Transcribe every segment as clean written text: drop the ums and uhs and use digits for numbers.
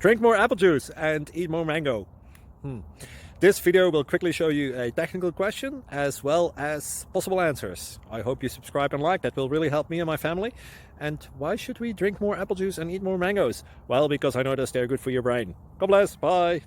Drink more apple juice and eat more mango. This video will quickly show you a technical question as well as possible answers. I hope you subscribe and like, that will really help me and my family. And why should we drink more apple juice and eat more mangoes? Well, because I noticed they're good for your brain. God bless, bye!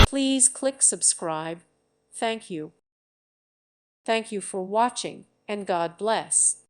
Please click subscribe. Thank you. Thank you for watching, and God bless.